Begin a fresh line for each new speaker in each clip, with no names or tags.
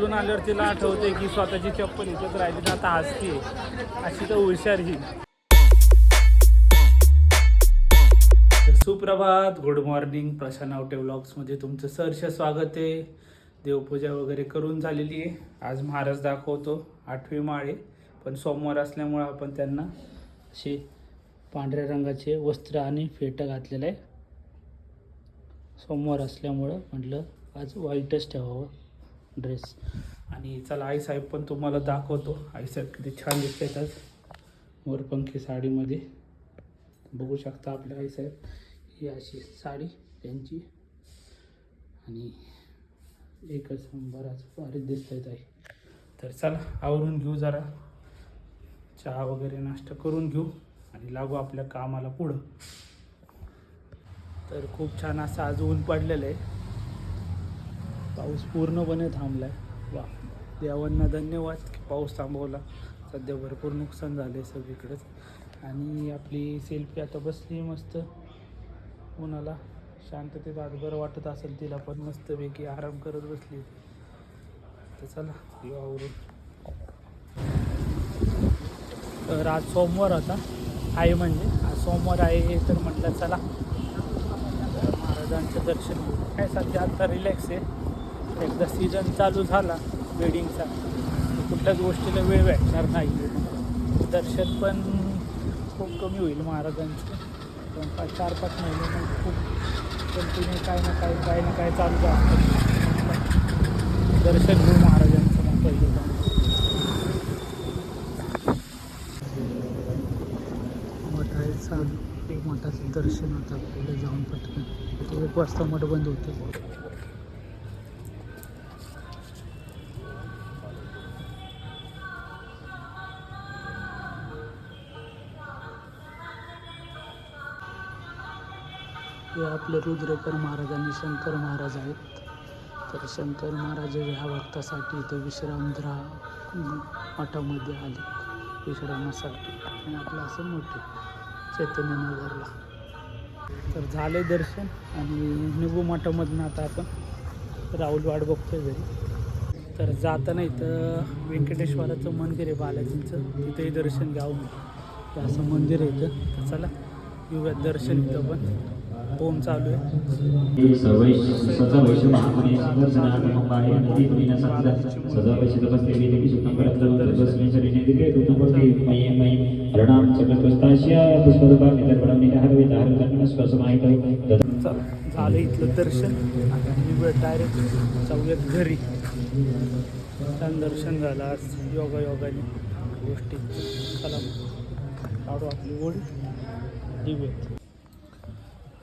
तिथून आल्यावर तिला आठवते की स्वतःची चप्पल इथेच राहिली तर आता हसते अशी तर हुशार ही. सुप्रभात, गुड मॉर्निंग. प्रशांत आवटे व्लॉग्समध्ये तुमचं सहर्ष स्वागत आहे. देवपूजा वगैरे करून झालेली आहे. आज महाराज दाखवतो 8वी माळे, पण सोमवार असल्यामुळं आपण त्यांना असे पांढऱ्या रंगाचे वस्त्र आणि फेटा घातलेलं आहे. सोमवार असल्यामुळं म्हटलं आज व्हाईटच ठेवावं ड्रेस. आणि चला आईसाहेब पण तुम्हाला दाखवतो. आईसाहेब किती छान दिसतात आज मोरपंखी साडीमध्ये. बघू शकता आपल्या आईसाहेब. ही अशी साडी त्यांची आणि एकच बराच भारी दिसत आहे. तर चला आवरून घेऊ, जरा चहा वगैरे नाश्ता करून घेऊ आणि लागू आपल्या कामाला पुढं. तर खूप छान असं आज ऊन पडलेलं आहे. पाऊस पूर्णपणे थांबला आहे. वा, देवांना धन्यवाद की पाऊस थांबवला. सध्या भरपूर नुकसान झालं आहे सगळीकडेच. आणि आपली सेल्फी आता बसली मस्त उन्हाला शांततेत. आज बरं वाटत असेल तिला पण, मस्तपैकी आराम करत बसली. तर चला येऊ आवरून. तर आज सोमवार होता आहे, म्हणजे आज सोमवार आहे तर म्हटलं चला महाराजांचं दर्शन घेऊ. काय सध्या आता रिलॅक्स आहे. एकदा सीझन चालू झाला वेडिंगचा तर कुठल्याच गोष्टीला वेळ भेटणार नाही. दर्शन पण खूप कमी होईल महाराजांचं. पण 4-5 महिने मग खूप कंटिन्यू काय ना काय चालू असतं. दर्शन घेऊ महाराजांचं मग पहिलं. मठ आहे चालू, एक मठाचं दर्शन होतं पुढे जाऊन पटकन. 1 वाजता मठ बंद होते. हे आपले रुद्रेकर महाराज आणि शंकर महाराज आहेत. तर शंकर महाराज ह्या भक्तासाठी इथे विश्रामगृह मठामध्ये आले विश्रामासाठी. आणि आपलं असं मोठे चैतन्यनगरला. तर झाले दर्शन आणि निघू मठामधून आता आपण. राहुल वाट बघतोय घरी. तर जाताना इथं व्यंकटेश्वराचं मंदिर आहे बालाजींचं, तिथेही दर्शन घ्यावं. ते असं मंदिर आहे इथं. तर चला घेऊयात दर्शन इथं पण. ओम चालू आहे. झालं इथलं दर्शन. आता डायरेक्ट जाऊयात घरी. छान दर्शन झालं आज योगाने गोष्टी. चला काढू आपली ओढी देऊयात.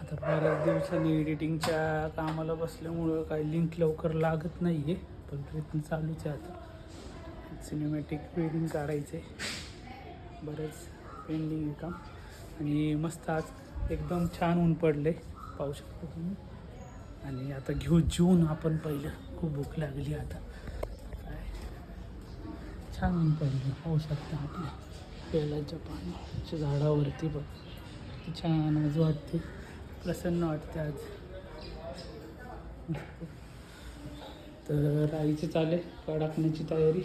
आता बऱ्याच दिवसांनी एडिटिंगच्या कामाला बसल्यामुळं काही लिंक लवकर लागत नाही आहे, पण प्रयत्न चालूच आहे. आता सिनेमॅटिक वेडिंग काढायचं आहे, बरंच पेंडिंग आहे काम. आणि मस्त आज एकदम छान ऊन पडलं आहे, पाहू शकतो तुम्ही. आणि आता घेऊ जेवून आपण पहिलं. खूप भूक लागली आता. काय छान ऊन पडलं पाहू शकता. आपल्या पेलाच्या पाण्याच्या झाडावरती बघ छान आज वाटते, प्रसन्न वाटते आज. तर आईचे चाले कडाकण्याची तयारी.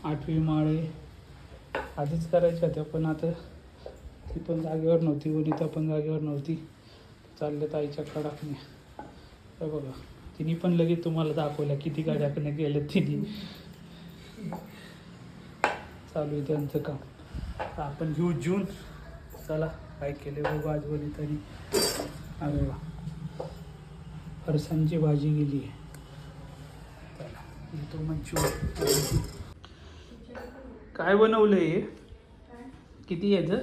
8वी माळे आधीच करायच्या होत्या, पण आता ती पण जागेवर नव्हती, वनिता पण जागेवर नव्हती. चालल्यात आईच्या कडाकण्या. तर बघा तिने पण लगेच तुम्हाला दाखवल्या किती कडाकण्या गेल्या तिने. चालू आहे त्यांचं काम. तर आपण घेऊ जून. चला काय केले बघू आज तरी. अरे वा, फरसांची भाजी गेली आहे. चला येतो मंचुरी. काय बनवलं आहे? किती याचं?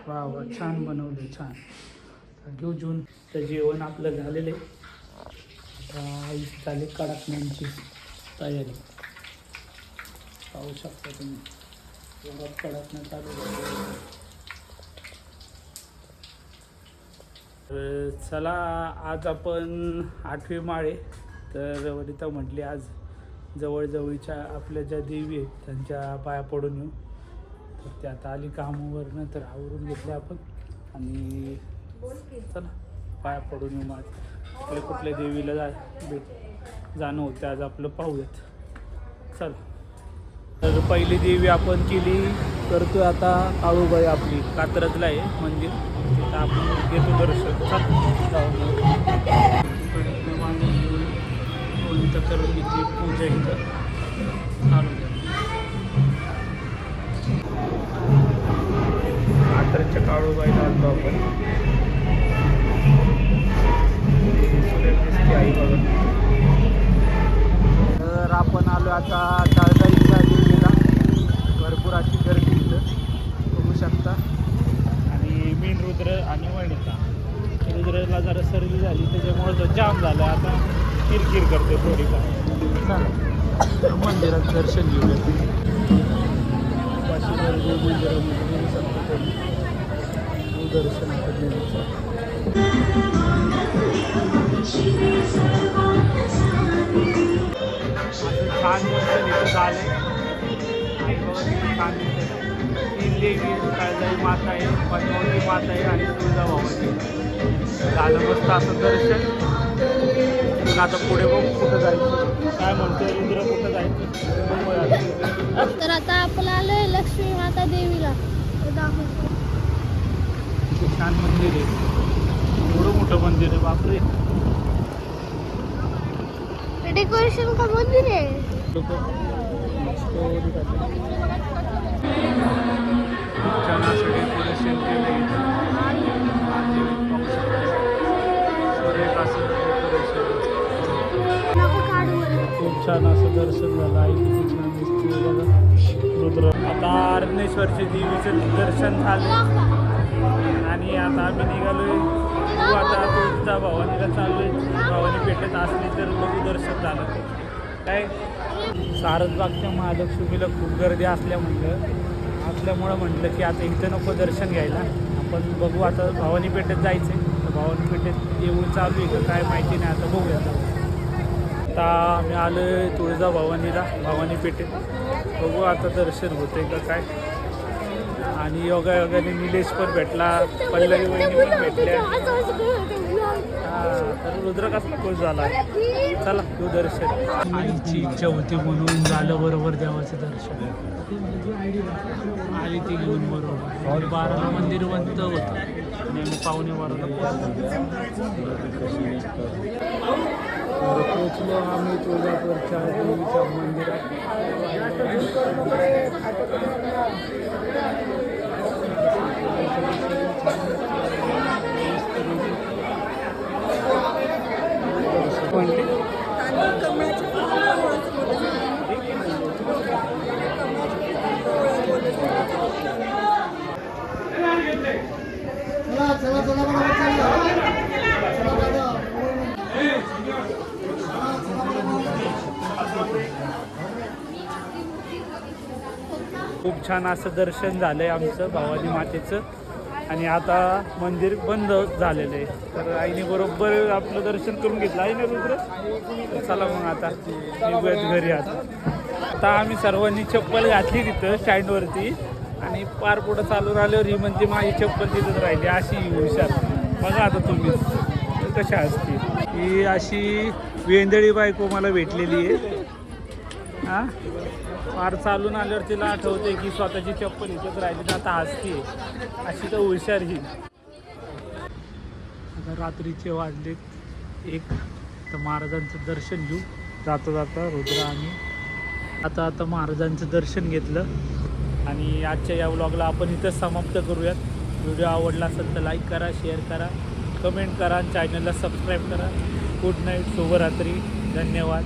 वा वा, छान बनवलं, छान. घेऊ जून. तर जेवण आपलं झालेलं आहे. आई झाली कडाकण्यांची तयारी. पाहू शकता तुम्ही जोरात कडाकण्या चालू. चला आज आपण 8वी माळे. तर वनिता म्हटली आज जवळजवळच्या आपल्या ज्या देवी आहेत त्यांच्या पाया पडून येऊ. तर ते आता आली कामावरनं, तर आवरून घेतले आपण. आणि चला पाया पडून येऊ. माझ आपल्या कुठल्या देवीला जाणं होतं आज आपलं पाहूयात. चल तर पहिली देवी आपण केली करतो आता. काळूबाई आपली कात्रजला आहे मंदिर, तिथं आपण घेतो दर्शन. इथं करून घेतली पूजा इथं चालू. कात्रजच्या काळूबाईला आलो आपण. आई बघा. तर आपण आलो आता तळजाईच्या देवीला. भरपूर अशी गर्दी इथं बघू शकता. आणि मेन रुद्र आणि वणिता. रुद्रला जरा सर्दी झाली त्याच्यामुळे तो जाम झाला, आता किरकिर करते थोडीफार. चालेल मंदिरात दर्शन घेऊया. मंदिरामध्ये बघू शकतो दर्शन छान दर्शन इथं झालं. छान दिसतं. 3 देवी काळजाई माता आहे, पद्मावती माता आहे आणि तुळजाभवानी झालं. मस्त असं दर्शन. आता पुढे बघू कुठं जायचं, काय म्हणतोय रुद्र, कुठं जायचं बघूया.
तर आता आपण आलोय लक्ष्मी माता देवीला.
छान मंदिर आहे, एवढं मोठं मंदिर आहे बापरे.
डेकोरेशन का मंदिर आहे.
छान असं डेकोरेशन केलं खूप छान असं दर्शन झालं. आई किती छान दिसते बघा रुद्र. आता अरण्येश्वरच्या देवीचं दर्शन झालं आणि आता आम्ही निघालोय. आता तुळजा भवानीला चाललोय. भवानी पेठेत असली तर बघू दर्शन झालं. काय सारसबागच्या महालक्ष्मीला खूप गर्दी असल्यामुळं म्हटलं की आता इथं नको दर्शन घ्यायला, आपण बघू आता भवानी पेठेत जायचं. तर भवानी पेठेत येऊन चालू आहे का काय माहिती नाही, आता बघूया. आता आम्ही आलो आहे तुळजा भवानी पेठेत. बघू आता दर्शन होते का काय. आणि योगायोगाने निलेश पण भेटला, पल्लवी वहिनी पण भेटल्या. तर रुद्र कसला खुश झाला. चला तू दर्शन. आईची इच्छा होती म्हणून झालं बरोबर देवाचं दर्शन. आली ती घेऊन बरोबर. 12ला मंदिर बंद होतं आणि आम्ही 12:15 पोचलो आम्ही तुळजापूरच्या देवीच्या मंदिरात. खूप छान असं दर्शन झालंय आमचं भवानी मातेचं. आणि आता मंदिर बंद झालेलं आहे. तर आईने बरोबर आपलं दर्शन करून घेतलं आहे ना रुद्र. चला मग आता निघूयात घरी. आता आम्ही सर्वांनी चप्पल घातली तिथं स्टँडवरती आणि पार पुढं चालून आल्यावर ही म्हणते माझी चप्पल तिथंच राहिली. अशी हुशार बघा आता तुम्ही कशा असते. ही अशी वेंदळी बायको मला भेटलेली आहे. हां फार चालून आल्यावर तिला आठवते की स्वतःची चप्पल इथंच राहिली तर आता हसते. अशी तर हुशार ही. आता रात्रीचे वाजले 1. तर महाराजांचं दर्शन घेऊ जाता रुद्र. आम्ही आता महाराजांचं दर्शन घेतलं आणि आजच्या या व्लॉगला आपण इथंच समाप्त करूयात. व्हिडिओ आवडला असेल तर लाईक करा, शेअर करा, कमेंट करा आणि चॅनलला सबस्क्राईब करा. गुड नाईट, शुभरात्री, धन्यवाद.